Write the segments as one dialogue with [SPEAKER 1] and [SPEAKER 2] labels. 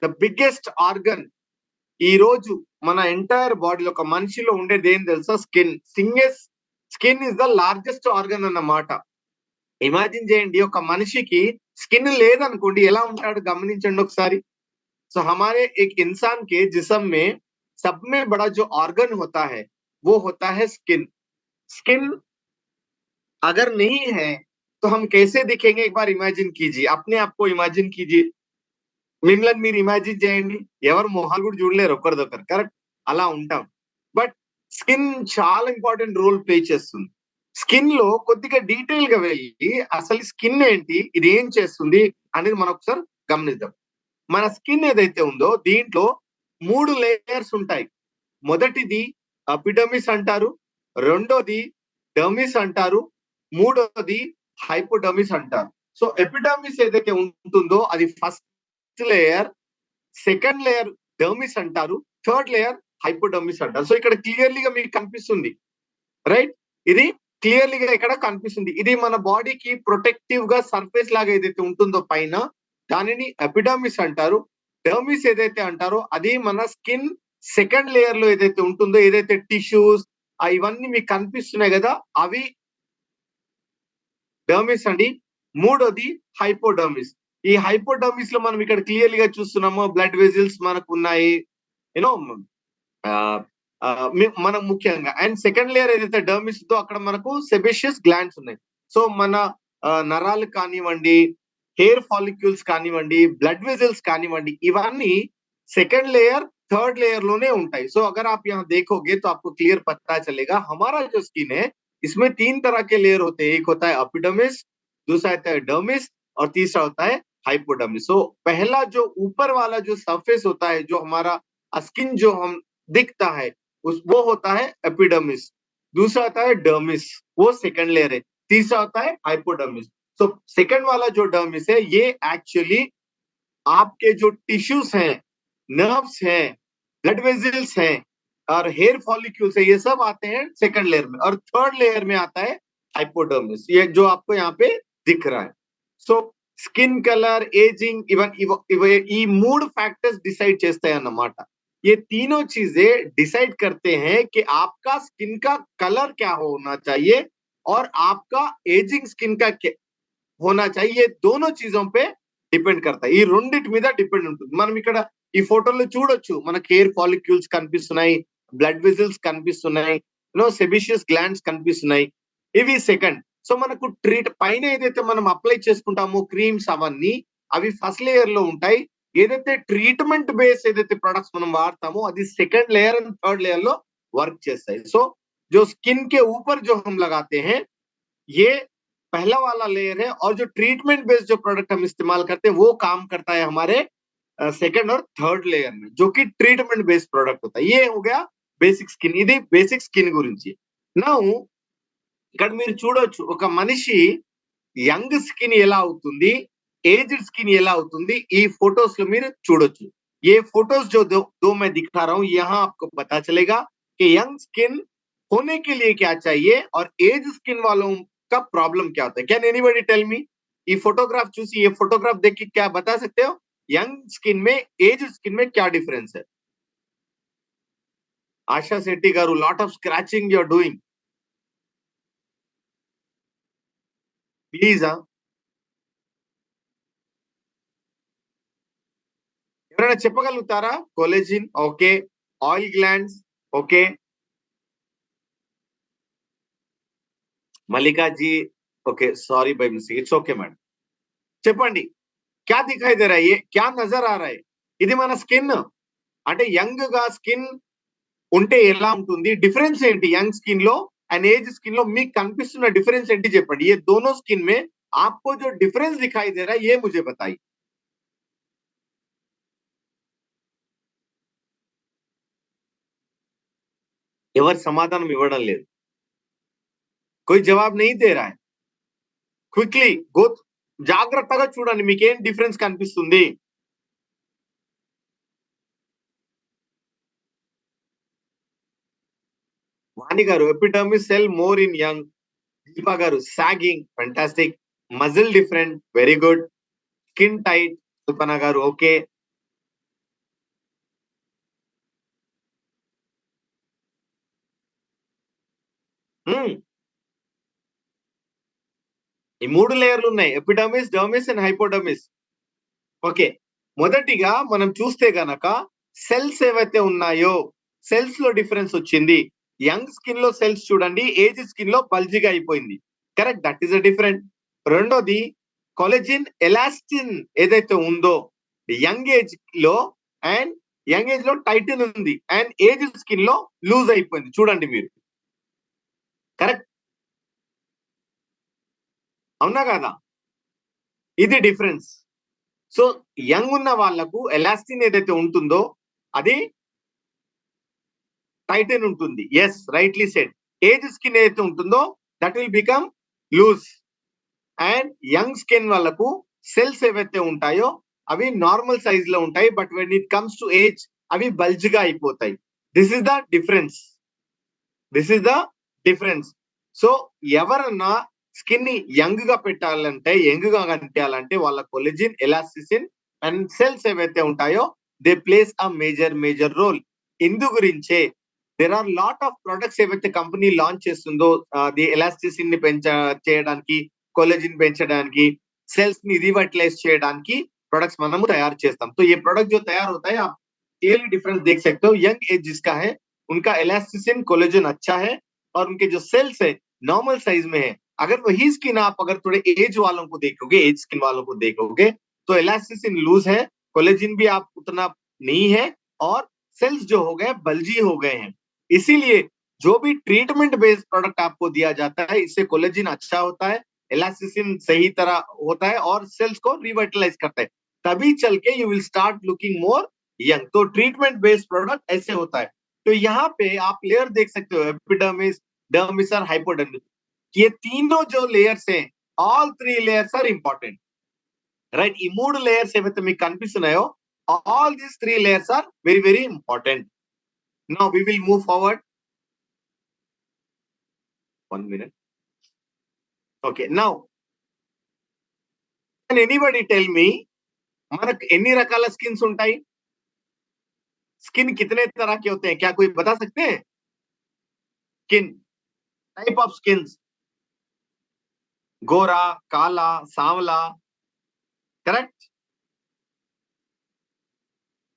[SPEAKER 1] The biggest organ ఈ రోజు మన ఎంటైర్ బాడీలో ఒక మనిషిలో ఉండేది ఏం తెలుసా? Skin. Skin is the largest organ అన్నమాట. ఇమాజిన్ చేయండి, ఒక మనిషికి స్కిన్ లేదనుకోండి ఎలా ఉంటాడు గమనించండి ఒకసారి. सो हमारे एक इंसान के जिस्म में सब में बड़ा जो ऑर्गन होता है वो होता है स्किन. स्किन अगर नहीं है तो हम कैसे दिखेंगे? एक बार इमेजिन कीजिए, अपने आप को इमेजिन कीजिए. మిమ్మల్ని మీరు ఇమాజిన్ చేయండి, ఎవరు మొహాలు కూడా చూడలేరు ఒకరిదొకరు, కరెక్ట్? అలా ఉంటాం. బట్ స్కిన్ చాలా ఇంపార్టెంట్ రోల్ ప్లే చేస్తుంది. స్కిన్ లో కొద్దిగా డీటెయిల్ గా వెళ్ళి అసలు స్కిన్ ఏంటి, ఇది ఏం చేస్తుంది అనేది మనం ఒకసారి గమనిద్దాం. మన స్కిన్ ఏదైతే ఉందో దీంట్లో 3 లేయర్స్ ఉంటాయి. మొదటిది ఎపిడర్మిస్ అంటారు, రెండోది డర్మిస్ అంటారు, మూడోది హైపోడర్మిస్ అంటారు. సో ఎపిడర్మిస్ ఏదైతే ఉంటుందో అది first layer, second layer dermis అంటారు, థర్డ్ లేయర్ హైపోడర్మిస్ అంటారు. సో ఇక్కడ క్లియర్లీగా మీకు కనిపిస్తుంది, రైట్? ఇది క్లియర్లీగా ఇక్కడ కనిపిస్తుంది. ఇది మన బాడీకి ప్రొటెక్టివ్ గా సర్ఫేస్ లాగా ఏదైతే ఉంటుందో పైన, దానిని ఎపిడర్మిస్ అంటారు. డర్మిస్ ఏదైతే అంటారో అది మన స్కిన్ సెకండ్ లేయర్ లో ఏదైతే ఉంటుందో, ఏదైతే టిష్యూస్ ఇవన్నీ మీకు కనిపిస్తున్నాయి కదా, అవి డర్మిస్ అండి. మూడోది హైపోడర్మిస్. ఈ హైపోడర్మిస్ లో మనం ఇక్కడ క్లియర్లీగా చూస్తున్నాము, బ్లడ్ వెజిల్స్ మనకు ఉన్నాయి, యూనో మనం ముఖ్యంగా. అండ్ సెకండ్ లేయర్ ఏదైతే డర్మిస్ తో అక్కడ మనకు సెబేషియస్ గ్లాండ్స్ ఉన్నాయి. సో మన నరాలు కానివ్వండి, हेयर फॉलिक्यूल्स కానివ్వండి, ब्लड वेजल्स కానివ్వండి, ఇవన్నీ सेकंड लेयर थर्ड लेयर लोने ఉంటాయి. सो अगर आप यहाँ देखोगे तो आपको क्लियर पता चलेगा हमारा जो स्किन है इसमें 3 तरह के लेयर होते हैं. एक होता है एपिडर्मिस, दूसरा होता है डर्मिस और तीसरा होता है हाइपोडर्मिस. सो पहला जो ऊपर वाला जो सरफेस होता है, जो हमारा स्किन जो हम दिखता है वो होता है एपिडर्मिस. दूसरा होता है डर्मिस, वो सेकंड लेयर है. तीसरा होता है हाइपोडर्मिस. तो सेकंड वाला जो डर्मिस है ये एक्चुअली आपके जो टिश्यूज हैं, नर्व्स हैं, ब्लड वेजल्स हैं और हेयर फॉलिक्यूल्स है, ये सब आते हैं सेकंड लेयर में. और थर्ड लेयर में आता है हाइपोडर्मिस, ये जो आपको यहाँ पे दिख रहा है. सो స్కిన్ కలర్, ఏజింగ్, ఈ 3 फैक्टर्स डिसाइड చేస్తాయి అన్నమాట. ये तीनों चीजें डिसाइड करते हैं कि आपका स्किन का कलर क्या होना चाहिए और आपका एजिंग स्किन का होना चाहिए. ये दोनों चीजों पे డిపెండ్ కడతాయి. ఈ రెండిటి మీద డిపెండ్ ఉంటుంది. మనం ఇక్కడ ఈ ఫోటోలో చూడొచ్చు, మనకి హెయిర్ ఫాలిక్యూల్స్ కనిపిస్తున్నాయి, బ్లడ్ వెజల్స్ కనిపిస్తున్నాయి, సెబిషియస్ గ్లాండ్స్ కనిపిస్తున్నాయి. ఇవి సెకండ్. సో మనకు పైన ఏదైతే మనం అప్లై చేసుకుంటామో క్రీమ్స్ అవన్నీ, అవి ఫస్ట్ లేయర్ లో ఉంటాయి. ఏదైతే ట్రీట్మెంట్ బేస్ ఏదైతే ప్రొడక్ట్స్ మనం వాడతామో అది సెకండ్ లేयर అండ్ थर्ड लेयर లో వర్క్ చేస్తాయి. సో जो स्किन के ऊपर जो हम लगाते हैं ये पहला वाला लेयर है, और जो ट्रीटमेंट बेस्ड जो प्रोडक्ट हम इस्तेमाल करते हैं वो काम करता है हमारे सेकंड और थर्ड लेयर में, जो कि ट्रीटमेंट बेस्ड प्रोडक्ट होता है. ये हो गया బేసిక్ స్కిన్. ఇది బేసిక్ స్కిన్ గురించి. నౌ ఇక్కడ మీరు చూడొచ్చు, ఒక మనిషి యంగ్ స్కిన్ ఎలా అవుతుంది, एज्ड स्किन ఎలా అవుతుంది, ఈ फोटोस లో మీరు చూడొచ్చు. ये फोटोस जो दो मैं दिखा रहा हूं, यहाँ आपको पता चलेगा कि यंग स्किन होने के लिए क्या चाहिए और एज स्किन वालों का प्रॉब्लम क्या होता है. Can anybody tell me? ये फोटोग्राफ चूसी, ये फोटोग्राफ देख के क्या बता सकते हो यंग स्किन में एज स्किन में क्या डिफरेंस है? आशा शेट्टी गारू, lot of scratching you are doing, please. ఎవరైనా చెప్పగలుగుతారా? Collagen okay, oil glands okay, Mallika ji okay, sorry by mistake, it's okay madam. చెప్పండి, क्या दिखाई दे रहा है, ये क्या नजर आ रहा है? ఇది మన స్కిన్. అంటే యంగ్ గా స్కిన్ ఉంటే ఎలా ఉంటుంది, డిఫరెన్స్ ఏంటి యంగ్ స్కిన్ లో అండ్ ఏజ్ స్కిన్ లో మీకు కనిపిస్తున్న డిఫరెన్స్ ఏంటి చెప్పండి. ये दोनों स्किन में आपको जो डिफरेंस दिखाई दे रहा है ये मुझे बताइए. ఎవరు సమాధానం ఇవ్వడం లేదు, कोई जवाब नहीं दे रहा है. క్విక్లీ గో, జాగ్రత్తగా చూడండి మీకేం డిఫరెన్స్ కనిపిస్తుంది. వాణి గారు epidermis cell more in young. Deepa గారు sagging, fantastic. Muscle different, very good. Skin tight, Supana గారు ఓకే. ఈ 3 లేయర్లు ఉన్నాయి. Epidermis, dermis and hypodermis. Okay. మొదటిగా మనం చూస్తే గనక సెల్స్ ఏవైతే ఉన్నాయో సెల్స్ లో డిఫరెన్స్ వచ్చింది. యంగ్ స్కిన్ లో సెల్స్ చూడండి, ఏజ్ స్కిన్ లో బల్జిగా అయిపోయింది. Correct, that is a different. రెండోది కొలజిన్ ఎలాస్టిన్ ఏదైతే ఉందో యంగ్ ఏజ్ లో అండ్ యంగ్ ఏజ్ లో టైటిన్ ఉంది అండ్ ఏజ్ స్కిన్ లో లూజ్ అయిపోయింది చూడండి మీరు. కరెక్ట్, అవునా కదా? ఇది డిఫరెన్స్. సో యంగ్ ఉన్న వాళ్లకు ఎలాస్టిన్ ఏదైతే ఉంటుందో అది టైటిన్ ఉంటుంది. Yes, rightly said. Age skin ఏదైతే ఉంటుందో that will become loose. And young skin వాళ్ళకు సెల్స్ ఏవైతే ఉంటాయో అవి నార్మల్ సైజ్ లో ఉంటాయి. But when it comes to age అవి బల్జ్ గా అయిపోతాయి. This is the difference. This is the difference. So ఎవరన్నా స్కిన్ ని యంగ్ గా పెట్టాలంటే, యంగ్ గా కనిపించాలంటే వాళ్ళ కొలజిన్, ఎలాస్టిసిన్ అండ్ సెల్స్ ఏవైతే ఉంటాయో they plays a major role. ఇందు గురించే there are lot of products ఏవైతే కంపెనీ లాంచ్ చేస్తుందో ది ఎలాస్టిసిన్ ని చేయడానికి, కొలజిన్ పెంచడానికి, सेल्स ని रीवाइटलाइज చేయడానికి प्रोडक्ट्स మనము తయారు చేస్తాం. तो ये प्रोडक्ट जो तैयार होता है आप क्लियरली डिफरेंस देख सकते हो. यंग एज जिसका है उनका एलास्टिसिन कोलेजन अच्छा है और उनके जो सेल्स है नॉर्मल साइज में है. अगर वही स्किन आप अगर थोड़े एज वालों को देखोगे, एज स्किन वालों को देखोगे तो एलास्टिसिन लूज है, कोलेजन भी आप उतना नहीं है और सेल्स जो हो गए बल्जी हो गए हैं. इसीलिए जो भी ट्रीटमेंट बेस्ड प्रोडक्ट आपको दिया जाता है इससे कोलेजन अच्छा होता है, एलास्टिसिन सही तरह होता है और सेल्स को रिवाइटलाइज करता है. तभी चल के you will start looking more young. तो ट्रीटमेंट बेस्ड प्रोडक्ट ऐसे होता है. तो यहाँ पे आप लेयर देख सकते हो, एपिडर्मिस, डर्मिस और हाइपोडर्मिस. ये तीनों जो लेयर्स हैं all 3 layers are important, right? ఈ 3 లేయర్స్ ఏవైతే మీకు కనిపిస్తున్నాయో all these 3 layers are very important. Now we will move forward. 1 minute. Okay, now can anybody tell me మనకు ఎన్ని రకాల స్కిన్స్ ఉంటాయి? स्किन कितने तरह के होते हैं? क्या कोई बता सकते हैं? स्किन टाइप ऑफ स्किन्स, गोरा, काला, सांवला. Correct,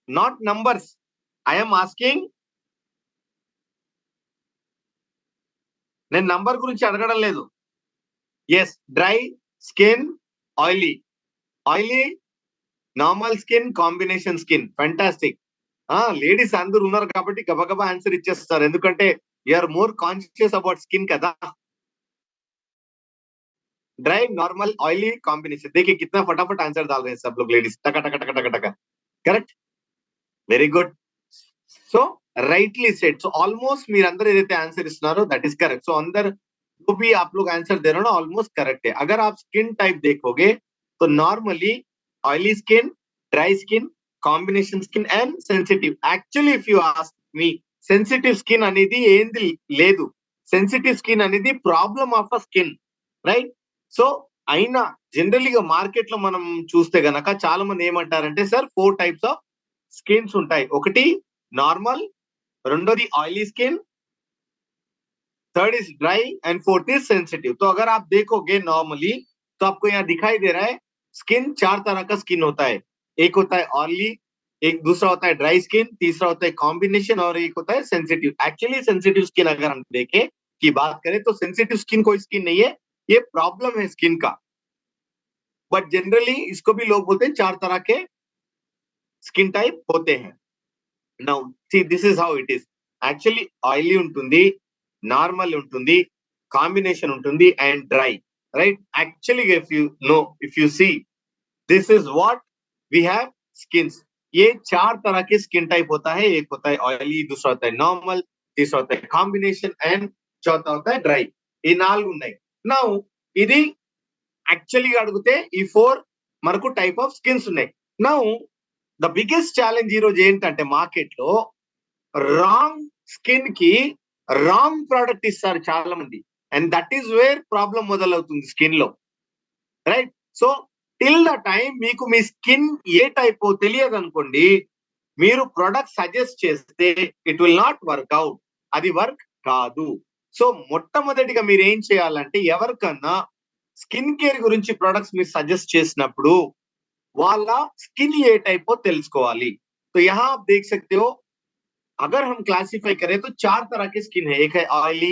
[SPEAKER 1] not numbers. I am asking. నేను నంబర్ గురించి అడగడం లేదు. Yes, dry skin, oily, normal skin, combination skin. Fantastic. Ladies అందరూ ఉన్నారు కాబట్టి గబగబా ఆన్సర్ ఇచ్చేస్తారు, ఎందుకంటే you are more conscious about skin కదా. Dry, normal, oily, combination. देखिए कितना फटाफट आंसर डाल रहे हैं सब लोग लेडीज. टका टका टका टका टका. Correct, very good. So rightly said. So almost మీరు అందరూ ఏదైతే ఆన్సర్ ఇస్తున్నారో దట్ ఇస్ करेक्ट. సో అందరూ जो भी आप लोग आंसर दे रहे हो ना ऑलमोस्ट करेक्ट है. अगर आप स्किन टाइप देखोगे तो normally oily skin, dry skin, combination skin and sensitive. Actually if you ask me sensitive skin అనేది ఏంది లేదు. సెన్సిటివ్ స్కిన్ అనేది problem of a skin, right? So అయినా జనరలీగా మార్కెట్ లో మనం చూస్తే గనక చాలా మంది ఏమంటారంటే సార్ 4 టైప్స్ ఆఫ్ స్కిన్స్ ఉంటాయి. ఒకటి నార్మల్, రెండోది oily skin, third is dry and fourth is sensitive. तो अगर आप देखोगे नॉर्मली तो आपको यहाँ दिखाई दे रहा है स्किन 4 तरह का स्किन होता है. एक होता है ऑयली, एक दूसरा होता है ड्राई स्किन, तीसरा होता है कॉम्बिनेशन और एक होता है सेंसिटिव. एक्चुअली सेंसिटिव स्किन अगर हम देखें की बात करें तो सेंसिटिव स्किन कोई स्किन नहीं है, ये प्रॉब्लम है स्किन का. बट जनरली इसको भी लोग बोलते हैं 4 तरह के स्किन टाइप होते हैं. Now see, this is how it is. Actually oily ఉంటుంది, నార్మల్ ఉంటుంది, కాంబినేషన్ ఉంటుంది and dry, right? Actually if you see this is what we have skins. ये 4 तरह के स्किन टाइप होता है. एक होता है ऑयली, दूसरा होता है नॉर्मल, तीसरा होता है కాంబినేషన్ అండ్ చौथा होता है డ్రై. ఈ 4 ఉన్నాయి. నౌ ఇది యాక్చువల్లీ అడిగితే ఈ 4 మనకు టైప్ ఆఫ్ స్కిన్స్ ఉన్నాయి. నౌ ద బిగ్గెస్ట్ ఛాలెంజ్ ఈ రోజు ఏంటంటే మార్కెట్ లో రాంగ్ స్కిన్ కి రాంగ్ ప్రోడక్ట్ ఇస్తారు చాలా మంది. And that is where problem మొదలవుతుంది స్కిన్ లో, right? So till the time మీకు మీ స్కిన్ ఏ టైప్ తెలియదు అనుకోండి, మీరు ప్రొడక్ట్ సజెస్ట్ చేస్తే it will not work out. అది వర్క్ కాదు. సో మొట్టమొదటిగా మీరు ఏం చేయాలంటే ఎవరికన్నా స్కిన్ కేర్ గురించి ప్రొడక్ట్స్ మీరు సజెస్ట్ చేసినప్పుడు వాళ్ళ स्किन ये टाइप हो తెలుసుకోవాలి. तो यहाँ आप देख सकते हो अगर हम क्लासिफाई करें तो 4 तरह की स्किन है. एक है ऑयली,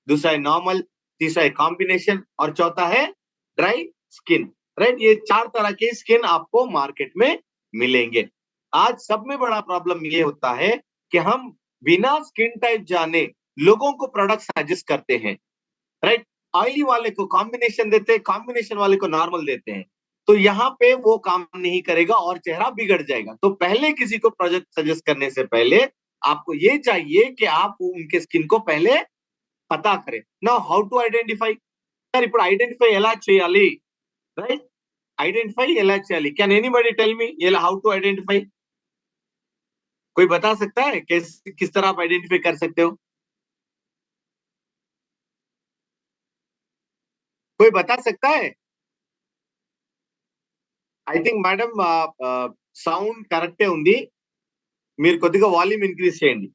[SPEAKER 1] दूसरा है नॉर्मल, तीसरा है कॉम्बिनेशन और चौथा है ड्राई स्किन. राइट, ये 4 तरह के स्किन आपको मार्केट में मिलेंगे. आज सब में बड़ा प्रॉब्लम ये होता है कि हम बिना स्किन टाइप जाने लोगों को प्रोडक्ट सजेस्ट करते हैं. राइट, ऑयली वाले को कॉम्बिनेशन देते हैं, कॉम्बिनेशन वाले को नॉर्मल देते हैं. तो यहाँ पे वो काम नहीं करेगा और चेहरा बिगड़ जाएगा. तो पहले किसी को प्रोडक्ट सजेस्ट करने से पहले आपको ये चाहिए कि आप उनके स्किन को पहले పతా కరే. Now how to identify? Sir ఇప్పుడు ఐడెంటిఫై ఎలా చేయాలి? రైట్, ఐడెంటిఫై ఎలా చేయాలి? कैन एनीबॉडी टेल मी ये हाउ टू आइडेंटिफाई? कोई बता सकता है किस तरह आप आइडेंटिफाई कर सकते हो? कोई बता सकता है? ఐ థింక్ మేడం సౌండ్ కరెక్టే ఉంది. మీరు కొద్దిగా వాల్యూమ్ ఇంక్రీజ్ చేయండి.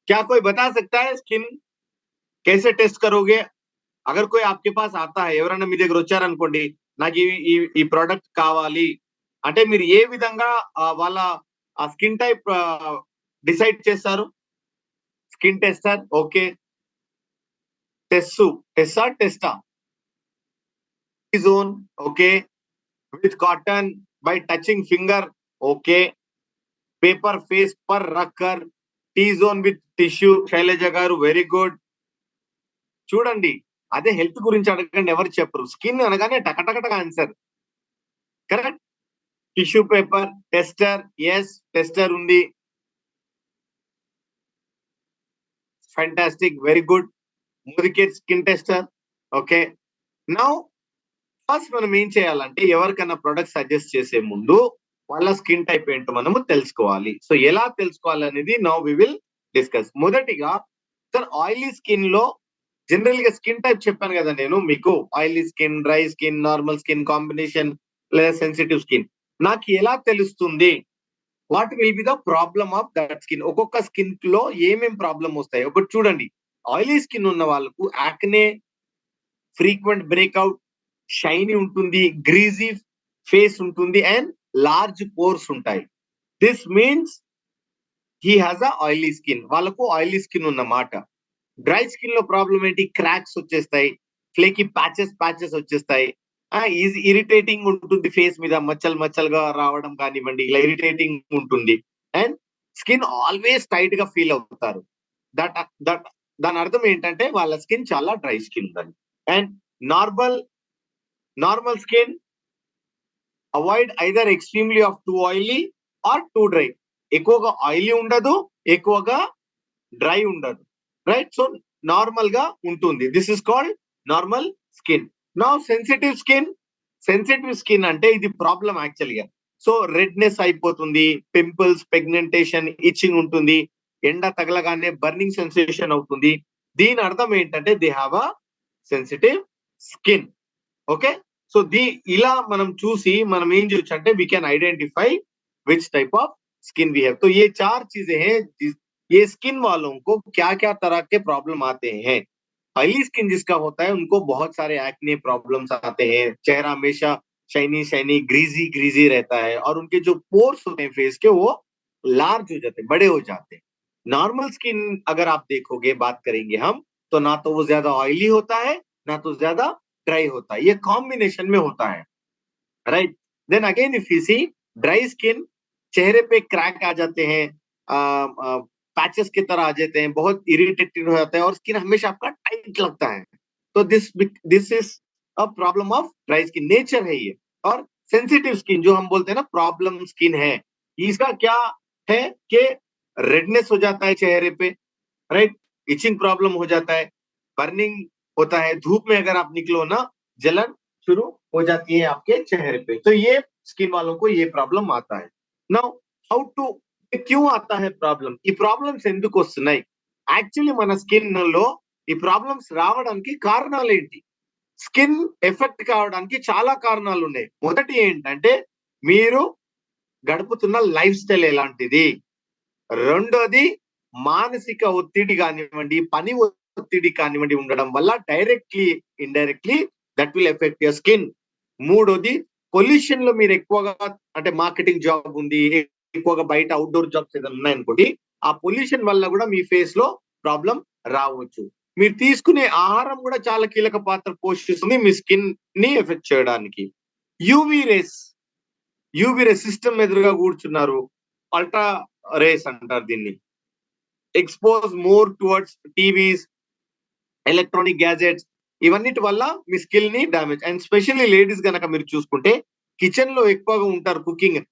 [SPEAKER 1] क्या कोई बता सकता है स्किन कैसे टेस्ट करोगे? अगर कोई आपके पास आता है, ఎవరైనా మీ దగ్గర వచ్చారనుకోండి, నాకు ఈ ప్రోడక్ట్ కావాలి అంటే మీరు ఏ విధంగా వాళ్ళ ఆ స్కిన్ టైప్ డిసైడ్ చేస్తారు? Skin tester, okay. టెస్టా zone, okay. With cotton by touching finger, okay. Paper face पर रखकर T zone with tissue. Shailaja గారు వెరీ గుడ్. చూడండి, అదే హెల్త్ గురించి అడగండి, ఎవరు చెప్పరు. స్కిన్ అనగానే టకటకటక answer. Correct. Tissue paper, tester, yes tester ఉంది. Fantastic, very good. Medicated skin tester, okay. Now first మనం ఏం చేయాలంటే ఎవరికైనా ప్రొడక్ట్ సజెస్ట్ చేసే ముందు వాళ్ళ స్కిన్ టైప్ ఏంటో మనము తెలుసుకోవాలి. సో ఎలా తెలుసుకోవాలి అనేది నౌ వి విల్ డిస్కస్. మొదటిగా సార్ ఆయిలీ స్కిన్ లో జనరల్ గా స్కిన్ టైప్ చెప్పాను కదా నేను మీకు, oily skin, dry skin, normal skin, combination లేదా సెన్సిటివ్ స్కిన్. నాకు ఎలా తెలుస్తుంది what will be the problem of that skin? ఒక్కొక్క స్కిన్ లో ఏమేం ప్రాబ్లం వస్తాయి ఒకటి చూడండి. ఆయిలీ స్కిన్ ఉన్న వాళ్ళకు యాక్నే, ఫ్రీక్వెంట్ బ్రేక్అవుట్, షైనీ ఉంటుంది, గ్రీజీ ఫేస్ ఉంటుంది అండ్ లార్జ్ పోర్స్ ఉంటాయి. This means he has a oily skin. వాళ్ళకు ఆయిలీ స్కిన్ ఉన్నమాట. డ్రై స్కిన్ లో ప్రాబ్లం ఏంటి? క్రాక్స్ వచ్చేస్తాయి, ఫ్లేకి ప్యాచెస్ వచ్చేస్తాయి, ఈజీ ఇరిటేటింగ్ ఉంటుంది, ఫేస్ మీద మచ్చలుగా రావడం కానివ్వండి, ఇలా ఇరిటేటింగ్ ఉంటుంది అండ్ స్కిన్ ఆల్వేస్ టైట్ గా ఫీల్ అవుతారు. దట్ దట్ దాని అర్థం ఏంటంటే వాళ్ళ స్కిన్ చాలా డ్రై స్కిన్ ఉందని. And normal skin avoid either extremely of too oily or too dry. ఎక్కువగా ఆయిలీ ఉండదు, ఎక్కువగా డ్రై ఉండదు. రైట్, సో నార్మల్ గా ఉంటుంది. This is called normal skin. Now sensitive skin అంటే ఇది ప్రాబ్లం యాక్చువల్ గా. సో రెడ్నెస్ అయిపోతుంది, పింపుల్స్, పిగ్మెంటేషన్, ఇచ్చింగ్ ఉంటుంది, ఎండ తగలగానే బర్నింగ్ సెన్సేషన్ అవుతుంది. దీని అర్థం ఏంటంటే they have a sensitive skin. Okay, so ఇలా మనం చూసి మనం ఏం చేయొచ్చు అంటే we can identify which type of skin we have. तो ये 4 चीजें हैं, ये स्किन वालों को क्या-क्या तरह के प्रॉब्लम आते हैं. ऑयली स्किन जिसका होता है उनको बहुत सारे एक्ने प्रॉब्लम्स आते हैं, चेहरा हमेशा शाइनी ग्रीजी रहता है और उनके जो पोर्स होते हैं फेस के वो लार्ज हो जाते हैं, बड़े हो जाते हैं. नॉर्मल स्किन अगर आप देखोगे, बात करेंगे हम, तो ना तो वो ज्यादा ऑयली होता है ना तो ज्यादा ड्राई होता है, ये कॉम्बिनेशन में होता है. Right, then again if you see dry skin, चेहरे पे क्रैक आ जाते हैं, पैचेस की तरह आ जाते हैं, बहुत इरिटेटेड हो जाता है और स्किन हमेशा आपका टाइट लगता है. तो this is a problem of dry skin, nature है ये. और सेंसिटिव स्किन जो हम बोलते हैं ना प्रॉब्लम स्किन है, इसका क्या है कि रेडनेस हो जाता है चेहरे पे, राइट, इचिंग प्रॉब्लम हो जाता है, बर्निंग होता है, धूप में अगर आप निकलो ना जलन शुरू हो जाती है आपके चेहरे पे. तो ये स्किन वालों को ये प्रॉब्लम आता है. नाउ हाउ टू, क्यों आता है ప్రాబ్లం? ఈ ప్రాబ్లమ్స్ ఎందుకు వస్తున్నాయి? యాక్చువల్లీ మన స్కిన్ లో ఈ ప్రాబ్లమ్స్ రావడానికి కారణాలు ఏంటి? స్కిన్ ఎఫెక్ట్ కావడానికి చాలా కారణాలు ఉన్నాయి. మొదటి ఏంటంటే మీరు గడుపుతున్న లైఫ్ స్టైల్ ఎలాంటిది, రెండోది మానసిక ఒత్తిడి కానివ్వండి, పని ఒత్తిడి కానివ్వండి ఉండడం వల్ల directly indirectly that will effect your skin. మూడోది, పొల్యూషన్ లో మీరు ఎక్కువగా అంటే మార్కెటింగ్ జాబ్ ఉంది, ఎక్కువగా బయట అవుట్డోర్ జాబ్స్ ఏదైనా ఉన్నాయనుకోండి, ఆ పొల్యూషన్ వల్ల కూడా మీ ఫేస్ లో ప్రాబ్లం రావచ్చు. మీరు తీసుకునే ఆహారం కూడా చాలా కీలక పాత్ర పోషిస్తుంది మీ స్కిన్ ని ఎఫెక్ట్ చేయడానికి. UV rays, UV rays system ఎదురుగా కూర్చున్నారు, అల్ట్రా రేస్ అంటారు దీన్ని. Expose more towards TVs, electronic gadgets, ఇవన్నిటి వల్ల మీ స్కిల్ ని డ్యామేజ్. అండ్ స్పెషల్లీ లేడీస్ గనక మీరు చూసుకుంటే కిచెన్ లో ఎక్కువగా ఉంటారు కుకింగ్,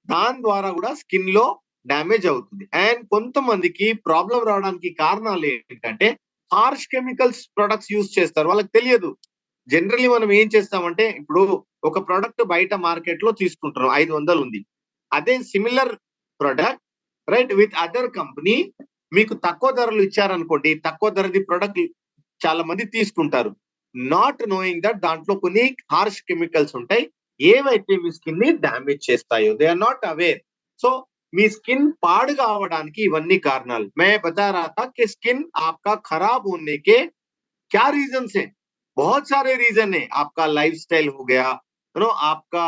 [SPEAKER 1] దాని ద్వారా కూడా స్కిన్ లో డ్యామేజ్ అవుతుంది. అండ్ కొంతమందికి ప్రాబ్లం రావడానికి కారణాలు ఏంటంటే హార్ష్ కెమికల్స్ ప్రొడక్ట్స్ యూజ్ చేస్తారు, వాళ్ళకి తెలియదు. జనరల్లీ మనం ఏం చేస్తామంటే ఇప్పుడు ఒక ప్రొడక్ట్ బయట మార్కెట్ లో తీసుకుంటున్నాం, 500 ఉంది. అదే similar product right with other company మీకు తక్కువ ధరలు ఇచ్చారనుకోండి, తక్కువ ధరది ప్రొడక్ట్ చాలా మంది తీసుకుంటారు, నాట్ నోయింగ్ దట్ దాంట్లో కొన్ని హార్ష్ కెమికల్స్ ఉంటాయి, ఏవైతే మీ స్కిన్ ని డ్యామేజ్ చేస్తాయో. They are not aware. So మీ స్కిన్ పాడు కావడానికి ఇవన్నీ కారణాలు. मैं बता रहा था कि स्किन आपका खराब होने के क्या रीजन है, बहुत सारे रीजन है. आपका लाइफस्टाइल हो गया, यू नो, आपका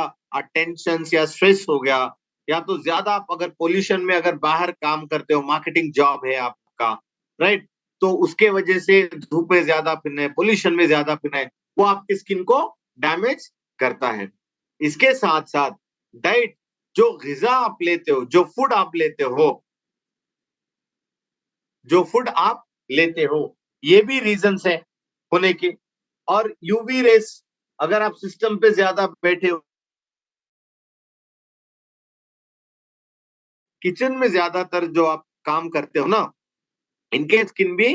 [SPEAKER 1] टेंशन या स्ट्रेस हो गया, या तो ज्यादा आप अगर पोल्यूशन में अगर बाहर काम करते हो, मार्केटिंग जॉब है आपका, राइट, तो उसके वजह से धूप में ज्यादा फिरना है, पोल्यूशन में ज्यादा फिरना है, वो आपकी स्किन को डैमेज करता है. इसके साथ साथ डाइट, जो गिजा आप लेते हो, जो फूड आप लेते हो, जो फूड आप लेते हो, ये भी रीजंस है होने के. और यूवी रेस, अगर आप सिस्टम पे ज्यादा बैठे हो, किचन में ज्यादातर जो आप काम करते हो ना, इनके स्किन भी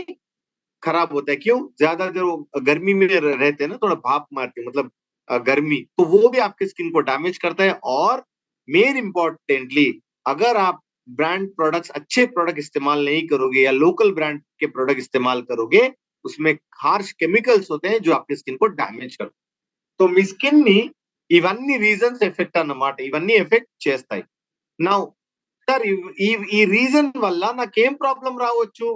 [SPEAKER 1] खराब होता है. क्यों? ज्यादा देर वो गर्मी में रहते हैं ना, थोड़ा भाप मारते हैं, मतलब गर्मी, तो वो भी आपके स्किन को डैमेज करता है. और मेन इंपॉर्टेंटली, अगर आप ब्रांड प्रोडक्ट्स, अच्छे प्रोडक्ट इस्तेमाल नहीं करोगे या लोकल ब्रांड के प्रोडक्ट इस्तेमाल करोगे, उसमें हार्श केमिकल्स होते हैं जो आपके स्किन को डैमेज करते हैं. సో మీ స్కిన్ ని ఇవన్నీ రీజన్స్ ఎఫెక్ట్ అన్నమాట, ఇవన్నీ ఎఫెక్ట్ చేస్తాయి. నౌ సార్, ఈ ఈ రీజన్ వల్ల నాకేం ప్రాబ్లం రావచ్చు?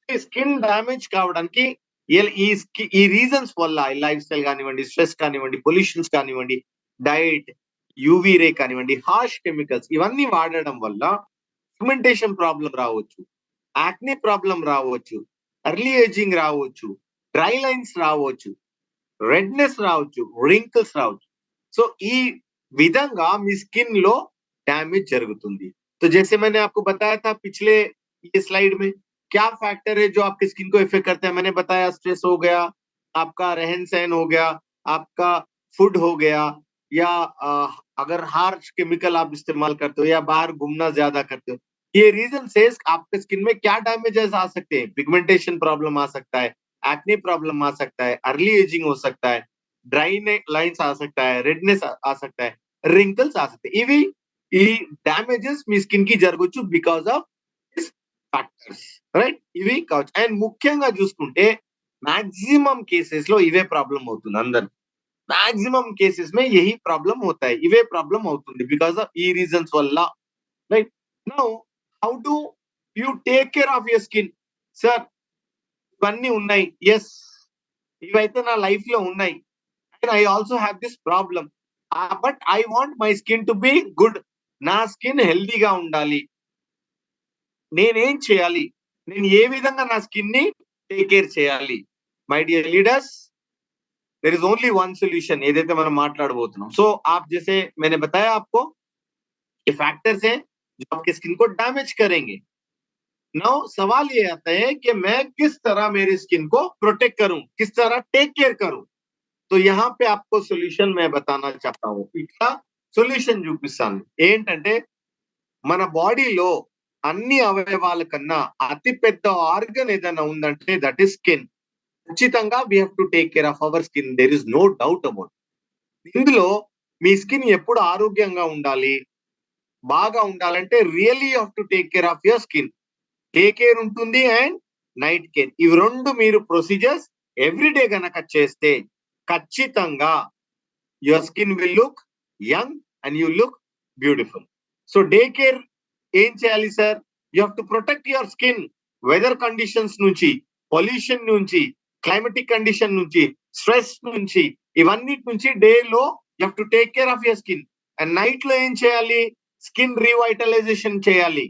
[SPEAKER 1] స్కిన్ డ్యామేజ్ కావడానికి ఈ రీజన్స్ వల్ల లైఫ్ స్టైల్ కానివ్వండి, స్ట్రెస్ కానివ్వండి, పొల్యూషన్స్ కానివ్వండి, డైట్, యూవీ రే కానివ్వండి, హార్ష్ కెమికల్స్, ఇవన్నీ వాడడం వల్ల పిగ్మెంటేషన్ ప్రాబ్లం రావచ్చు, యాక్నే ప్రాబ్లం రావచ్చు, ఎర్లీ ఏజింగ్ రావచ్చు, డ్రై లైన్స్ రావచ్చు, రెడ్నెస్ రావచ్చు, రింకిల్స్ రావచ్చు. సో ఈ విధంగా మీ స్కిన్ లో డ్యామేజ్ జరుగుతుంది. तो जैसे मैंने आपको बताया था पिछले ये स्लाइड में, क्या फैक्टर है जो आपकी स्किन को इफेक्ट करते हैं. मैंने बताया स्ट्रेस हो गया, आपका रहन सहन हो गया, आपका फूड हो गया, या अगर हार्श केमिकल आप इस्तेमाल करते हो या बाहर घूमना ज्यादा करते हो, ये रीजन से आपके स्किन में क्या डैमेजेस आ सकते हैं. पिगमेंटेशन प्रॉब्लम आ सकता है, एक्ने प्रॉब्लम आ सकता है, अर्ली एजिंग हो सकता है, డ్రై లైన్స్ ఆ सकता है, రెడ్నెస్ ఆ सकता है, రింకిల్స్ ఆ सकते हैं. ఇవి ఈ డ్యామేజెస్ మీ స్కిన్ కి జరగవచ్చు because of this factors, right. ఇవి కావచ్చు. అండ్ ముఖ్యంగా చూసుకుంటే मैक्सिमम केसेस లో ఇవే ప్రాబ్లం అవుతుంది అందరికి. मैक्सिमम केसेस में यही प्रॉब्लम होता है, ఇవే ప్రాబ్లం అవుతుంది బికాస్ ఆఫ్ ఈ రీజన్స్ వల్ల, right. Now how do you take care of your skin? Sir ఇవన్నీ ఉన్నాయి, ఎస్, ఇవైతే నా లైఫ్ లో ఉన్నాయి. I also have this problem. But I want my skin to be good. నా స్కిన్ హెల్దీగా ఉండాలి. నేనేం చేయాలి? నేను ఏ విధంగా నా స్కిన్ ని టేక్ కేర్ చేయాలి? My dear leaders, there is only one solution, ఏదైతే మనం మాట్లాడబోతున్నాం. సో आप जैसे मैंने बताया आपको ये फैक्टर्स हैं जो आपके स्किन को डैमेज करेंगे. नाउ सवाल ये आता है कि मैं किस तरह मेरी स्किन को प्रोटेक्ट करूं, किस तरह टेक केयर करूं. तो यहाँ पे आपको సొల్యూషన్ मैं बताना चाहता हूँ. ఇట్లా సొల్యూషన్ చూపిస్తాను. ఏంటంటే మన బాడీలో అన్ని అవయవాల కన్నా అతి పెద్ద ఆర్గన్ ఏదైనా ఉందంటే దట్ ఈస్ స్కిన్. ఖచ్చితంగా we have to take care of our skin, there is no doubt about. ఇందులో మీ స్కిన్ ఎప్పుడు ఆరోగ్యంగా ఉండాలి, బాగా ఉండాలంటే really you have to take care of your skin. Day care ఉంటుంది అండ్ నైట్ కేర్, ఇవి రెండు మీరు ప్రొసీజర్స్ ఎవ్రీడే గనక చేస్తే ఖచ్చితంగా your skin will look young and you look beautiful. So day care ఏం చేయాలి sir? You have to protect your skin. Weather conditions నుంచి, పొల్యూషన్ నుంచి, క్లైమాటిక్ కండిషన్ నుంచి, స్ట్రెస్ నుంచి, ఇవన్నిటి నుంచి డేలో you have to take care of your skin. And night లో ఏం చేయాలి? స్కిన్ రీవైటలైజేషన్ చేయాలి.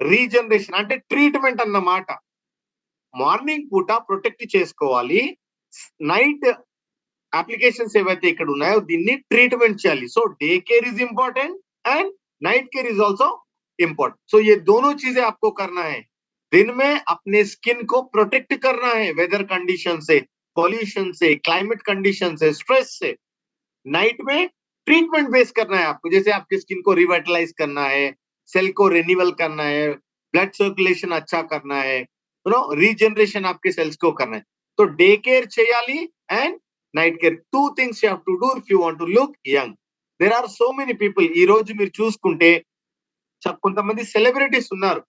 [SPEAKER 1] రీజనరేషన్ అంటే ట్రీట్మెంట్ అన్నమాట. మార్నింగ్ పూట ప్రొటెక్ట్ చేసుకోవాలి. నైట్ అప్లికేషన్స్ ఏవైతే ఇక్కడ ఉన్నాయో దీన్ని ట్రీట్మెంట్ చేయాలి. So day care is important and night care is also important. So ये दोनों चीजें आपको करना है. दिन में अपने स्किन को प्रोटेक्ट करना है वेदर कंडीशन से, पॉल्यूशन से, क्लाइमेट कंडीशन से, स्ट्रेस से. नाइट में ट्रीटमेंट बेस करना है आपको. जैसे आपके स्किन को रिवाइटलाइज करना है, सेल को रिन्यूअल करना है, ब्लड सर्कुलेशन अच्छा करना है, यू नो रीजनरेशन आपके सेल्स को करना है. तो डे केयर చేయాలి and night care. Two things you have to do if you want to look young. There are so many people. ఈ రోజు మీరు చూసుకుంటే కొంతమంది సెలబ్రిటీస్ ఉన్నారు.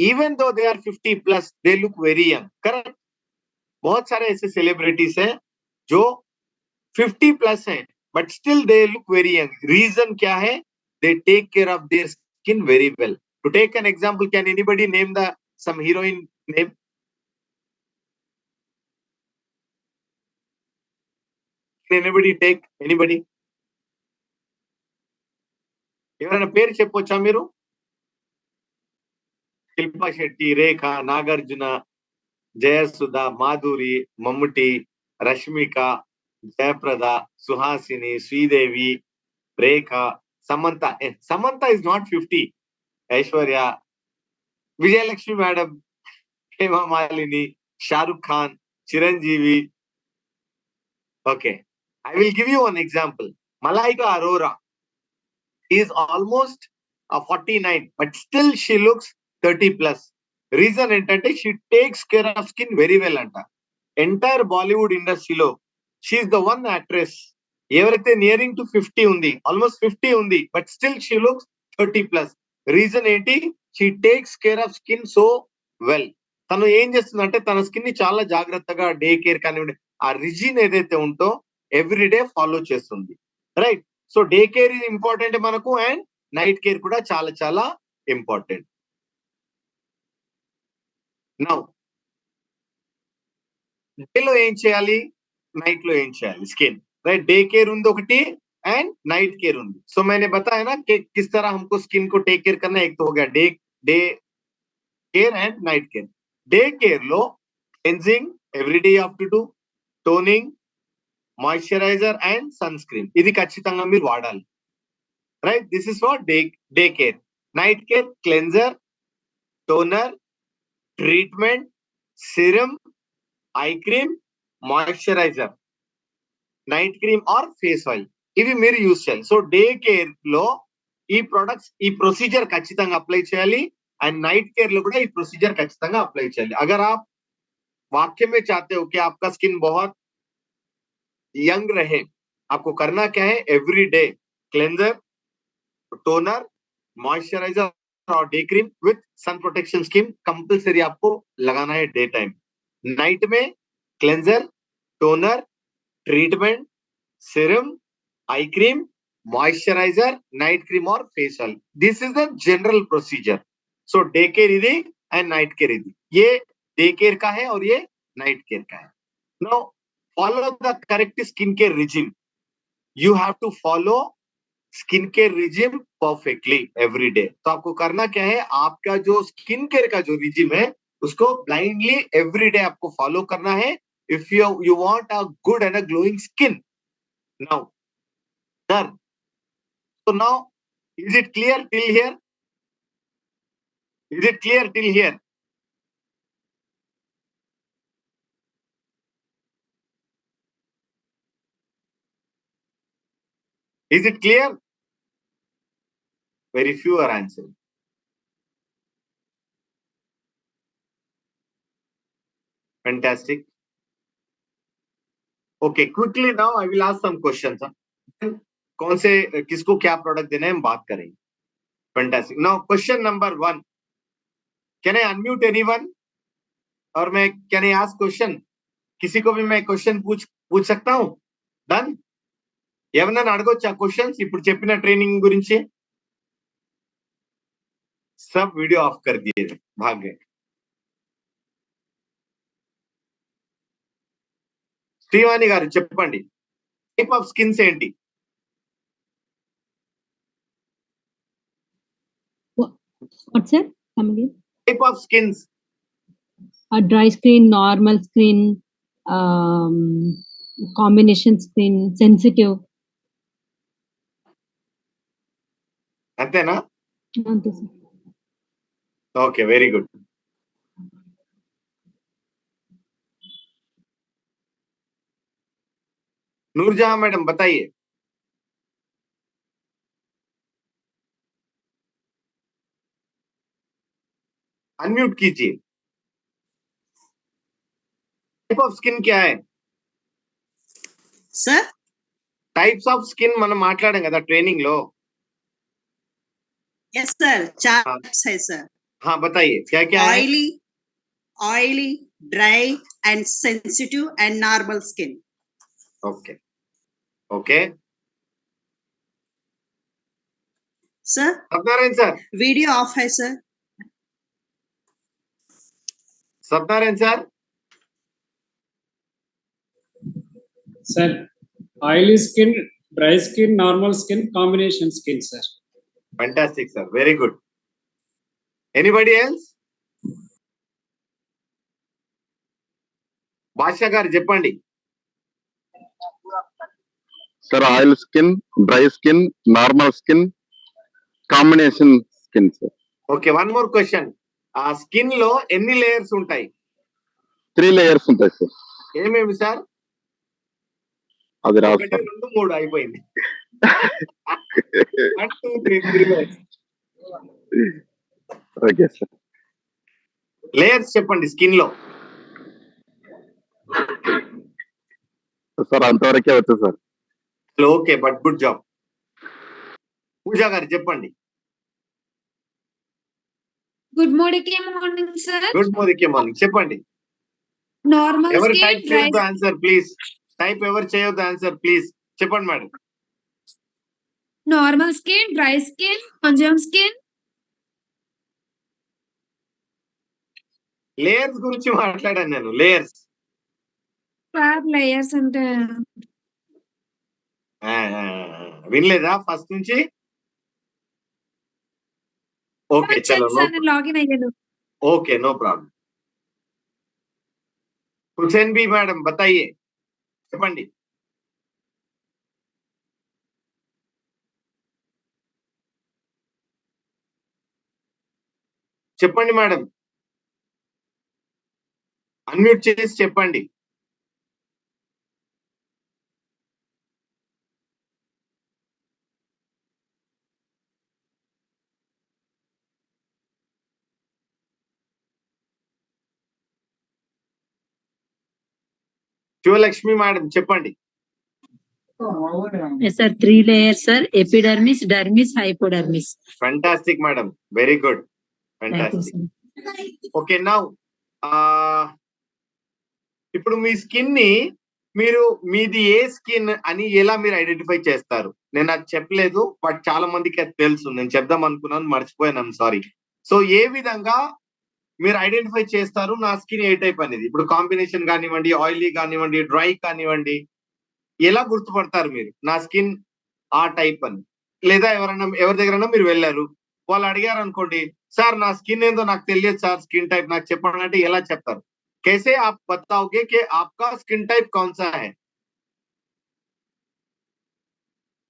[SPEAKER 1] Even though they are 50 plus they look very young. Correct. बहुत सारे ऐसे celebrities हैं जो 50 प्लस हैं but still they look very young. Reason क्या है? They take care of their skin very well. To take an example, can anybody name the some heroine name? Anybody take anybody? ఎవరైనా పేరు చెప్పొచ్చా మీరు? శిల్పా శెట్టి, రేఖ, నాగార్జున, జయసుధ, మాధురి, మమ్ముటి, రష్మిక, జయప్రద, సుహాసిని, శ్రీదేవి, రేఖ, Samantha. Samantha is not 50. Aishwarya, Vijayalakshmi madam, Hema Malini, Shahrukh Khan, Chiranjeevi. Okay, I will give you one example. Malaika Arora is almost 49, but still she looks 30 plus. Reason ఏంటంటే she takes care of skin very well అంట. Entire Bollywood ఇండస్ట్రీలో she is the one actress ఎవరైతే nearing to 50 ఉంది, almost 50 ఉంది, but still she looks 30 plus. Reason ఏంటి? She takes care of skin so well. తను ఏం చేస్తుందంటే తన స్కిన్ ని చాలా జాగ్రత్తగా డే కేర్ కానివ్వండి, ఆ రిజిన్ ఏదైతే ఉంటో ఎవ్రీడే ఫాలో చేస్తుంది. రైట్. సో డే కేర్ ఇది ఇంపార్టెంట్ మనకు, అండ్ నైట్ కేర్ కూడా చాలా చాలా ఇంపార్టెంట్. నౌ డేలో ఏం చేయాలి, నైట్ లో ఏం చేయాలి? Skin right. डे केयर ఉంది ఒకటి एंड नाइट केयर ఉంది. सो मैंने बताया ना कि किस तरह हमको स्किन को टेक केयर करना है. एक तो हो गया day care and night care. Day care लो cleansing everyday you have to do, toning, moisturiser and sunscreen. ఇది ఖచ్చితంగా మీరు వాడాలి. Right. This is for day care. Night care cleanser, toner, treatment, serum, eye cream, moisturiser, night cream or face oil, ఇవి మీరు use చేయాలి. So day care లో ఈ products, ఈ ప్రొసీజర్ ఖచ్చితంగా అప్లై చేయాలి. అండ్ నైట్ కేర్ లో కూడా ఈ ప్రొసీజర్ ఖచ్చితంగా అప్లై చేయాలి. अगर आप वाक्य में चाहते हो कि आपका स्किन बहुत यंग रहे, आपको करना क्या है? Every day cleanser, toner, moisturiser और day cream with sun protection scheme compulsory आपको लगाना है डे टाइम. नाइट में cleanser, toner, treatment, serum, eye cream, moisturiser, night cream और face oil. This is the general procedure. So day care इधी and night care इधी. ये day care का है और ये नाइट केयर का है. Now follow the correct skincare regime. You have to follow skincare regime perfectly every day. तो आपको करना क्या है? आपका जो स्किन केयर का जो regime है उसको blindly every day आपको follow करना है if you want a good and a glowing skin. Now done. So now is it clear till here? Is it clear till here? Is it clear? Very few are answering. Fantastic. Okay, quickly now I will ask some questions. कौन से किसको क्या product देना है हम बात करेंगे. Fantastic. Now question number 1. Can I unmute anyone? और मैं can I ask question? किसी को भी मैं क्वेश्चन पूछ सकता हूँ? Done? ఎవరన్నా అడగొచ్చా క్వశ్చన్స్ ఇప్పుడు చెప్పిన ట్రైనింగ్ గురించి? सब वीडियो ऑफ कर दिए, भाग गए. శ్రీవాణి గారు చెప్పండి, టైప్ ఆఫ్ స్కిన్స్ ఏంటి?
[SPEAKER 2] What, sir? Come again.
[SPEAKER 1] Type of skins.
[SPEAKER 2] Dry skin, normal skin, combination skin, sensitive.
[SPEAKER 1] అంతేనా?
[SPEAKER 2] అంతే sir.
[SPEAKER 1] Okay, very good. Noorjahan madam बताइए. अनम्यूट कीजिए. टाइप ऑफ स्किन क्या है
[SPEAKER 3] सर?
[SPEAKER 1] टाइप्स ऑफ स्किन మనం మాట్లాడాం కదా ట్రైనింగ్ లో.
[SPEAKER 3] यस सर, 4 टाइप्स है सर.
[SPEAKER 1] हाँ बताइए क्या क्या है?
[SPEAKER 3] Oily, dry and sensitive and normal skin.
[SPEAKER 1] Okay okay
[SPEAKER 3] sir.
[SPEAKER 1] Satyanarayana sir.
[SPEAKER 3] Video off है sir.
[SPEAKER 1] Satyanarayana sir.
[SPEAKER 4] Sir oily skin, dry skin, normal skin, combination skin sir.
[SPEAKER 1] Fantastic sir, very good. Anybody else? Bhasha garu చెప్పండి.
[SPEAKER 5] Sir oil skin, dry skin, normal skin, combination skin sir.
[SPEAKER 1] Okay, one more question. ఆ skin లో ఎన్ని layers ఉంటాయి?
[SPEAKER 5] 3 layers ఉంటాయి sir.
[SPEAKER 1] ఏమేమి sir?
[SPEAKER 5] అది రాదు
[SPEAKER 1] 1
[SPEAKER 5] sir.
[SPEAKER 1] 2 3 అయిపోయింది. 1 2 3 3 లేయర్స్.
[SPEAKER 5] Okay sir.
[SPEAKER 1] లేయర్స్ చెప్పండి స్కిన్ లో.
[SPEAKER 5] సార్ అంతవరకే వచ్చు sir.
[SPEAKER 1] Okay, but good job. Pooja garu చెప్పండి.
[SPEAKER 6] Good morning sir.
[SPEAKER 1] Good morning చెప్పండి.
[SPEAKER 6] నార్మల్
[SPEAKER 1] ఎవరు
[SPEAKER 6] స్కిన్,
[SPEAKER 1] టైప్
[SPEAKER 6] డ్రై
[SPEAKER 1] చేయొద్దు ఆన్సర్ ప్లీజ్. టైప్ ఎవరు చేయొద్దు ఆన్సర్ ప్లీజ్. చెప్పండి madam.
[SPEAKER 6] Normal skin, dry skin, కొంచెం స్కిన్.
[SPEAKER 1] లేయర్స్ గురించి మాట్లాడాను నేను. లేయర్స్
[SPEAKER 6] సార్ లేయర్స్ అంటే
[SPEAKER 1] వినలేదా ఫస్ట్ నుంచి? ఓకే చలో,
[SPEAKER 6] సార్ నేను లాగిన్ అయ్యాను.
[SPEAKER 1] Okay no problem. हुसैन भी मैडम बताइए, చెప్పండి. చెప్పండి మేడం, అన్మ్యూట్ చేసి చెప్పండి. శివలక్ష్మి మేడం చెప్పండి.
[SPEAKER 7] Yes, sir. 3 layers, sir. Epidermis, dermis, hypodermis.
[SPEAKER 1] Fantastic madam, very good.
[SPEAKER 7] Thank you,
[SPEAKER 1] fantastic.
[SPEAKER 7] sir.
[SPEAKER 1] Okay now ఇప్పుడు మీ స్కిన్ ని మీరు మీది ఏ స్కిన్ అని ఎలా మీరు ఐడెంటిఫై చేస్తారు? నేను అది చెప్పలేదు, బట్ చాలా మందికి అది తెలుసు. నేను చెప్దాం అనుకున్నాను, మర్చిపోయాను, సారీ. సో ఏ విధంగా మీరు ఐడెంటిఫై చేస్తారు నా స్కిన్ ఏ టైప్ అనేది? ఇప్పుడు కాంబినేషన్ కానివ్వండి, ఆయిలీ కానివ్వండి, డ్రై కానివ్వండి, ఎలా గుర్తుపడతారు మీరు నా స్కిన్ ఆ టైప్ అని? లేదా ఎవరి దగ్గరైనా మీరు వెళ్ళారు, వాళ్ళు అడిగారు అనుకోండి, సార్ నా స్కిన్ ఏందో నాకు తెలియదు సార్, స్కిన్ టైప్ నాకు చెప్పండి అంటే ఎలా చెప్తారు? कैसे आप बताओगे कि आपका स्किन टाइप कौन सा है?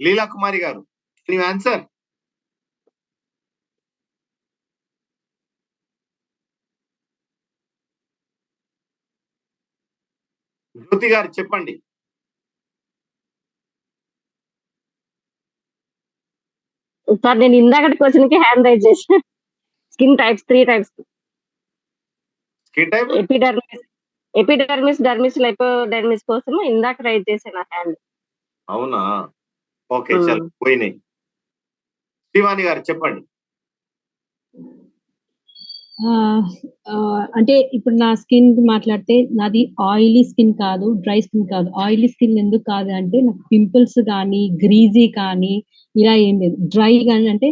[SPEAKER 1] Leela Kumari garu, can you answer? Jyothi garu చెప్పండి.
[SPEAKER 8] సార్ నేను ఇందాకటి క్వశ్చన్ కి హ్యాండ్ రైజ్ చేసిన. Skin types 3 types.
[SPEAKER 1] Skin type
[SPEAKER 8] epidermis, dermis, hypodermis కోసం ఇందాక రైజ్ చేసిన హ్యాండ్.
[SPEAKER 1] అవునా? ఓకే చలో, పోయినాయి. శ్రీవాణి గారు చెప్పండి.
[SPEAKER 2] అంటే ఇప్పుడు నా స్కిన్ మాట్లాడితే నాది ఆయిలీ స్కిన్ కాదు, డ్రై స్కిన్ కాదు. ఆయిలీ స్కిన్ ఎందుకు కాదు అంటే నాకు పింపుల్స్ కానీ, గ్రీజీ కానీ ఇలా ఏం లేదు. డ్రై కానీ అంటే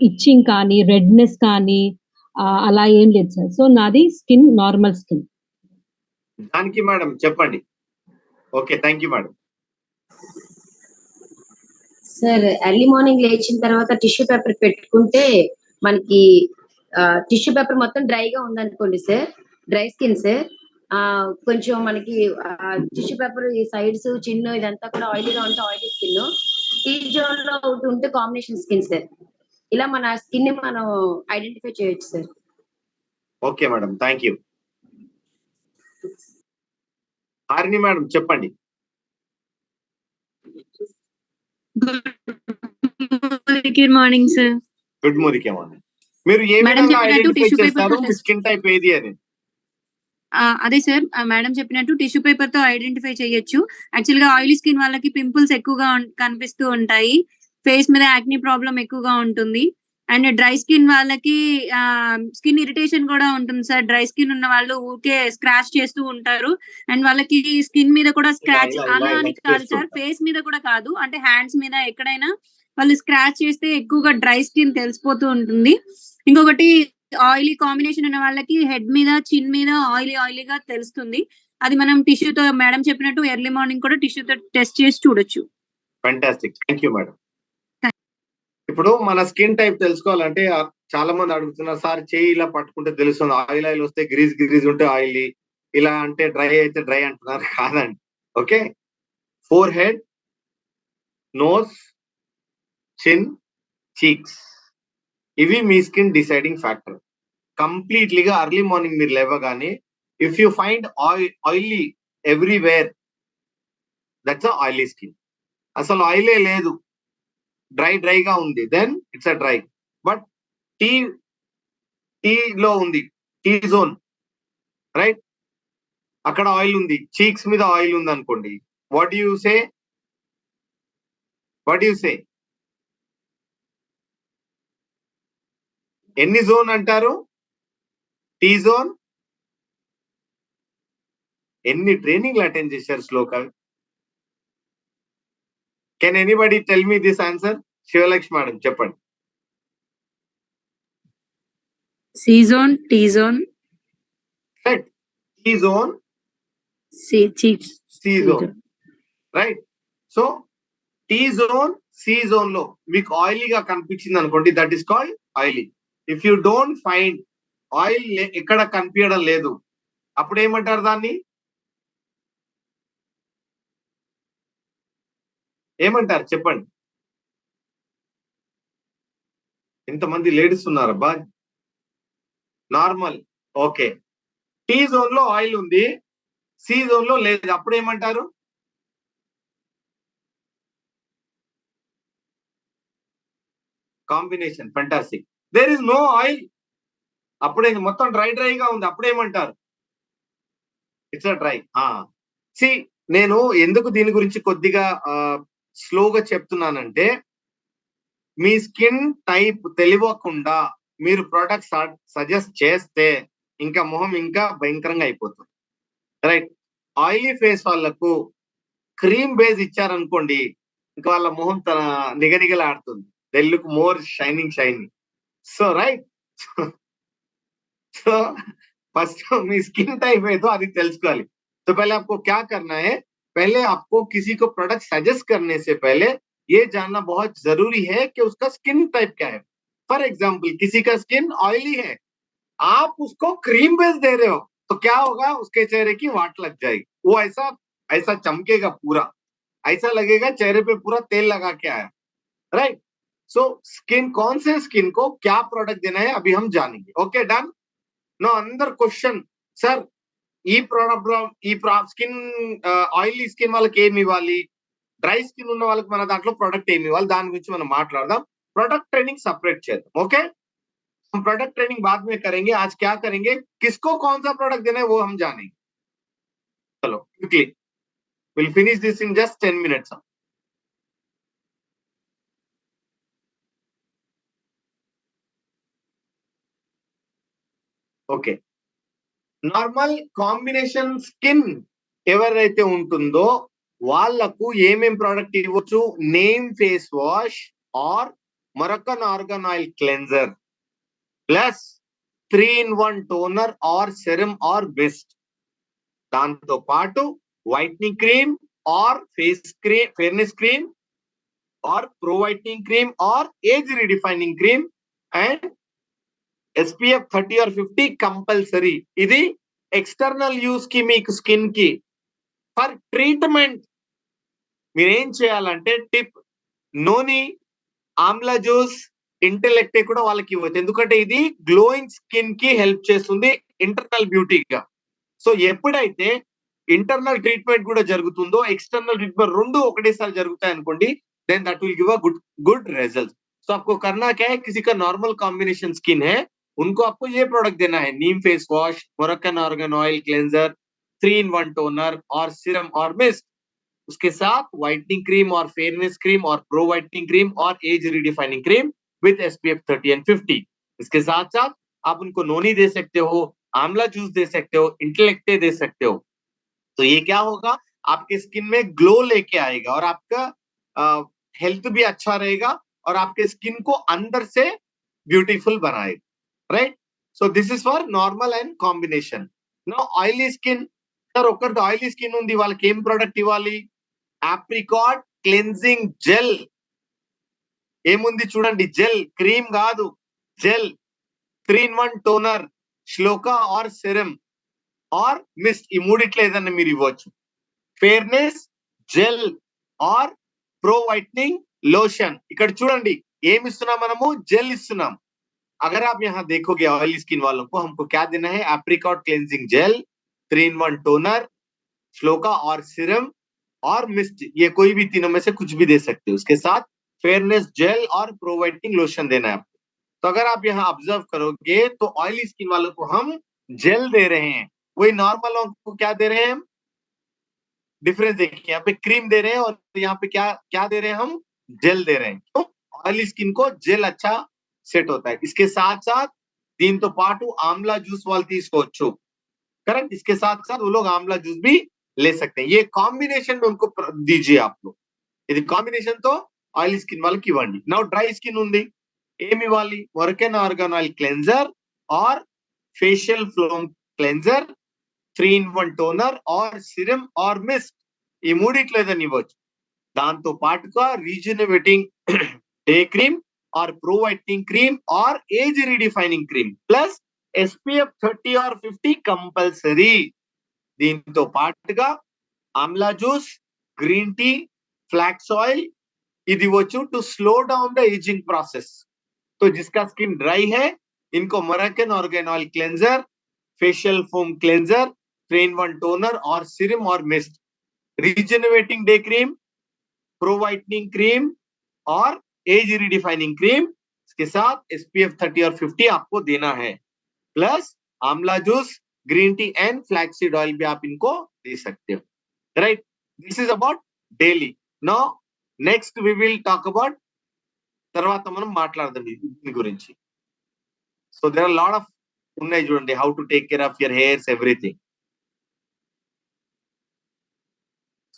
[SPEAKER 2] ఇచ్చింగ్ కానీ, రెడ్నెస్ కానీ అలా ఏం లేదు సార్. సో నాది skin normal skin.
[SPEAKER 1] Janaki madam చెప్పండి. Okay, thank you madam.
[SPEAKER 9] Sir early morning లేచిన తర్వాత టిష్యూ పేపర్ పెట్టుకుంటే మనకి టిష్యూ పేపర్ మొత్తం డ్రైగా ఉందనుకోండి సార్, డ్రై స్కిన్ సార్, కొంచెం మనకి టిష్యూ పేపర్ ఈ సైడ్స్ చిన్న ఇదంతా కూడా ఆయిలీగా ఉంటే ఆయిలీ స్కిన్, టీ జోన్ లో ఒకటి ఉంటే కాంబినేషన్ స్కిన్ సార్. ఇలా మన స్కిన్ ని మనం ఐడెంటిఫై చేయొచ్చు sir.
[SPEAKER 1] Okay madam, thank you. Harini madam చెప్పండి.
[SPEAKER 10] Good morning sir.
[SPEAKER 1] Good morning. మీరు ఏ విధంగా ఐడెంటిఫై చేస్తారు మీ స్కిన్ టైప్ ఏది అని?
[SPEAKER 10] అదే సార్, మేడం చెప్పినట్టు టిష్యూ పేపర్ తో ఐడెంటిఫై చేయొచ్చు. యాక్చువల్ గా ఆయిలీ స్కిన్ వాళ్ళకి పింపుల్స్ ఎక్కువగా కనిపిస్తూ ఉంటాయి, ఫేస్ మీద యాక్నీ ప్రాబ్లం ఎక్కువగా ఉంటుంది. అండ్ డ్రై స్కిన్ వాళ్ళకి స్కిన్ ఇరిటేషన్ కూడా ఉంటుంది సార్. డ్రై స్కిన్ ఉన్న వాళ్ళు ఊరికే స్క్రాచ్ చేస్తూ ఉంటారు. అండ్ వాళ్ళకి స్కిన్ మీద కూడా స్క్రాచ్ అలా అని కాదు సార్, ఫేస్ మీద కూడా కాదు, అంటే హ్యాండ్స్ మీద ఎక్కడైనా వాళ్ళు స్క్రాచ్ చేస్తే ఎక్కువగా డ్రై స్కిన్ తెలిసిపోతూ ఉంటుంది. ఇంకొకటి ఆయిలీ కాంబినేషన్ ఉన్న వాళ్ళకి హెడ్ మీద చిన్ మీద ఆయిలీగా తెలుస్తుంది. అది మనం టిష్యూతో మేడం చెప్పినట్టు ఎర్లీ మార్నింగ్ కూడా టిష్యూతో టెస్ట్ చేసి చూడొచ్చు.
[SPEAKER 1] Fantastic, thank you madam. ఇప్పుడు మన స్కిన్ టైప్ తెలుసుకోవాలంటే చాలా మంది అడుగుతున్నారు, సార్ చేయి ఇలా పట్టుకుంటే తెలుస్తుంది, ఆయిల్ వస్తే గ్రీజ్ ఉంటే ఆయిలీ, ఇలా అంటే డ్రై అయితే డ్రై అంటున్నారు. కాదండి. Okay, forehead, nose, chin, cheeks, ఇవి మీ స్కిన్ డిసైడింగ్ ఫ్యాక్టర్. కంప్లీట్లీగా అర్లీ మార్నింగ్ మీరు లేవగానే if you find oily everywhere, that's a oily skin. అసలు ఆయిలే లేదు, డ్రైగా ఉంది, then it's a dry. But టీలో ఉంది, టీ జోన్, రైట్, అక్కడ ఆయిల్ ఉంది, చీక్స్ మీద ఆయిల్ ఉంది అనుకోండి, వాట్ యు సే? ఎన్ని జోన్ అంటారు? T zone. ఎన్ని ట్రైనింగ్లు అటెండ్ చేశారు Shloka? Can anybody tell me this answer? Shivalakshmi madam చెప్పండి.
[SPEAKER 7] C zone, T zone,
[SPEAKER 1] right, T zone, C zone, right. So T zone, C zone లో మీకు ఆయిలీగా కనిపించింది అనుకోండి, that is called oily. If you don't find oil ఎక్కడ కనిపించడం లేదు, అప్పుడు ఏమంటారు దాన్ని? ఏమంటారు చెప్పండి? ఎంతమంది లేడీస్ ఉన్నారబ్బా? నార్మల్. ఓకే, టీ జోన్ లో ఆయిల్ ఉంది, సి జోన్ లో లేదు, అప్పుడు ఏమంటారు? Combination. Fantastic. There is no oil, అప్పుడే మొత్తం డ్రైగా ఉంది, అప్పుడేమంటారు? It's a dry. సి, నేను ఎందుకు దీని గురించి కొద్దిగా స్లోగా చెప్తున్నానంటే, మీ స్కిన్ టైప్ తెలియకుండా మీరు ప్రొడక్ట్స్ సజెస్ట్ చేస్తే ఇంకా మొహం ఇంకా భయంకరంగా అయిపోతుంది, రైట్. ఆయిలీ ఫేస్ వాళ్ళకు క్రీమ్ బేస్ ఇచ్చారనుకోండి, ఇంకా వాళ్ళ మొహం నిగనిగలాడుతుంది, they look more shining. So right, so first మీ स्किन टाइप है तो అది తెలుసుకోవాలి. तो पहले आपको क्या करना है, पहले आपको किसी को प्रोडक्ट सजेस्ट करने से पहले ये जानना बहुत जरूरी है कि उसका स्किन टाइप क्या है. फॉर एग्जांपल किसी का स्किन ऑयली है, आप उसको क्रीम बेस दे रहे हो तो क्या होगा, उसके चेहरे की वाट लग जाएगी, वो ऐसा चमकेगा, पूरा ऐसा लगेगा चेहरे पे पूरा तेल लगा के आया, राइट. सो स्किन, कौन से स्किन को क्या प्रोडक्ट देना है अभी हम जानेंगे. Okay, done. నా అందరు క్వశ్చన్, సార్ ఈ స్కిన్ ఆయిలీ స్కిన్ వాళ్ళకి ఏమి ఇవ్వాలి, డ్రై స్కిన్ ఉన్న వాళ్ళకి మన దాంట్లో ప్రోడక్ట్ ఏమి ఇవ్వాలి, దాని గురించి మనం మాట్లాడదాం. प्रोडक्ट ट्रेनिंग सेपरेट చేద్దాం. ओके, हम प्रोडक्ट ट्रेनिंग बाद में करेंगे. आज क्या करेंगे, किसको कौन सा प्रोडक्ट देना है वो हम जानेंगे. चलो quickly, will finish this in just 10 minutes. Okay, normal combination skin ఎవరైతే ఉంటుందో వాళ్ళకు ఏమేం ప్రోడక్ట్ ఇవ్వచ్చు, neem face wash or Moroccan argan oil cleanser plus 3-in-1 toner or serum or best. దాంతో పాటు whitening cream or face cream, fairness cream or pro whitening cream or age redefining cream and SPF 30 or 50 compulsory. ఇది external use కి మీకు skin కి. For treatment మీరేం చేయాలంటే టిప్ noni, amla juice, ఇంటెలెక్టే కూడా వాళ్ళకి ఇవ్వచ్చు. ఎందుకంటే ఇది గ్లోయింగ్ స్కిన్ కి హెల్ప్ చేస్తుంది ఇంటర్నల్ బ్యూటీగా. సో ఎప్పుడైతే ఇంటర్నల్ ట్రీట్మెంట్ కూడా జరుగుతుందో ఎక్सटर्नल ट्रीटमेंट రెండు ఒకటేసారి జరుగుతాయి అనుకోండి, then that will give a good result. So आपको करना क्या है, किसी का नॉर्मल कॉम्बिनेशन स्किन है उनको आपको ये प्रोडक्ट देना है, neem face wash, Moroccan argan oil cleanser, 3-in-1 toner और सीरम और मिस्ट, उसके साथ व्हाइटनिंग क्रीम और फेयरनेस क्रीम और प्रो व्हाइटनिंग क्रीम और age redefining cream with SPF 30 and 50. इसके साथ साथ आप उनको नोनी दे सकते हो, आंवला जूस दे सकते हो, इंटेलेक्टे दे सकते हो. तो ये क्या होगा, आपके स्किन में ग्लो लेके आएगा और आपका हेल्थ भी अच्छा रहेगा और आपके स्किन को अंदर से ब्यूटीफुल बनाएगा. Right. So this is for normal and combination. Now oily skin, sir ఒకరిది ఆయిలీ స్కిన్ ఉంది, వాళ్ళకి ఏం ప్రోడక్ట్ ఇవ్వాలి? Apricot cleansing gel. ఏముంది చూడండి, జెల్, క్రీమ్ కాదు, gel, 3-in-1 toner, Shloka or serum or mist, ఈ మూడిట్లో ఏదన్నా మీరు ఇవ్వచ్చు. Fairness gel or pro whitening lotion. ఇక్కడ చూడండి ఏమి ఇస్తున్నాం మనము, జెల్ ఇస్తున్నాం. अगर आप यहाँ देखोगे ऑयली स्किन वालों को हमको क्या देना है, apricot cleansing gel, 3-in-1 toner, श्लोका और सीरम और मिस्ट, ये कोई भी तीनों में से कुछ भी दे सकते हो. उसके साथ फेयरनेस जेल और प्रो वाइटनिंग लोशन देना है आपको. तो अगर आप यहाँ ऑब्जर्व करोगे तो ऑयली स्किन वालों को हम जेल दे रहे हैं, वही नॉर्मल को क्या दे रहे हैं हम, डिफरेंस देखिए, यहाँ पे क्रीम दे रहे हैं और यहाँ पे क्या दे रहे हैं हम, जेल दे रहे हैं. तो ऑयली स्किन को जेल अच्छा सेट होता है. इसके साथ साथ దీంతో పాటు आंवला जूस వాళ్ళు తీసుకోవచ్చు. करेक्ट. इसके साथ साथ वो लोग आंवला जूस भी ले सकते हैं. ये कॉम्बिनेशन में उनको दीजिए आप लोग. ఇది కాంబినేషన్ తో ఆయిల్ స్కిన్ వాళ్ళకి ఇవ్వండి. నౌ డ్రై స్కిన్ ఉంది, ఏమి ఇవ్వాలి, Moroccan argan oil cleanser or facial foam cleanser, 3-in-1 toner or serum or mist, ఈ మూడిట్లో ఏదైనా ఇవ్వచ్చు. దాంతో పాటుగా రీజనరేటింగ్ డే క్రీమ్ और प्रो वाइटनिंग क्रीम और age redefining cream plus SPF 30 और 50 कंपल्सरी. దీంతో పాటుగా amla juice, green tea, flax oil ఇది వచ్చు to slow down the ageing process. तो जिसका स्किन ड्राई है इनको Moroccan argan oil cleanser, facial foam cleanser, 3-in-1 toner और सीरम और mist, regenerating day cream, pro whitening cream और एज रिडिफाइनिंग क्रीम, इसके साथ SPF 30 और 50 आपको देना है. Plus amla juice, green tea and flaxseed oil भी आप इनको दे सकते हो. Right. This is about daily. Now next we will talk about, తర్వాత మనం మాట్లాడదాం దీని గురించి. So there are lot of ఉన్నాయి చూడండి, how to take care of your hairs, everything.